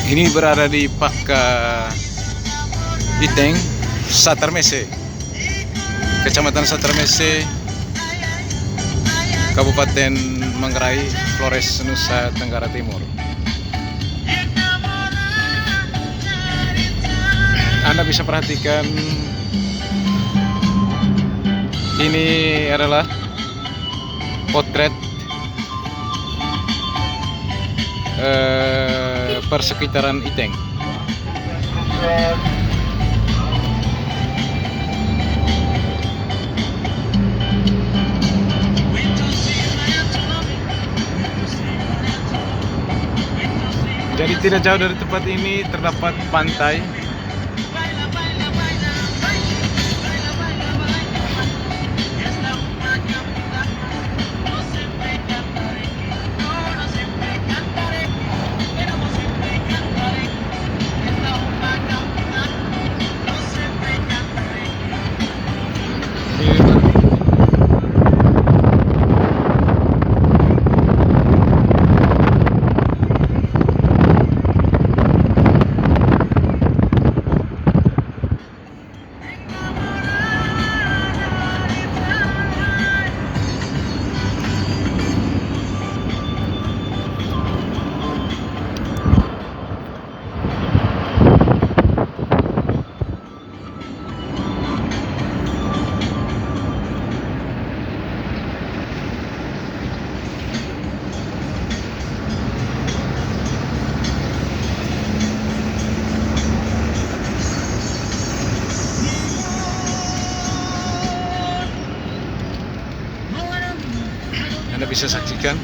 Ini berada di Paka Iteng, Satermese, Kecamatan Satermese, Kabupaten Manggarai, Flores, Nusa Tenggara Timur. Anda bisa perhatikan ini adalah potret persekitaran Iteng. Jadi tidak jauh dari tempat ini terdapat pantai. Anda bisa saksikan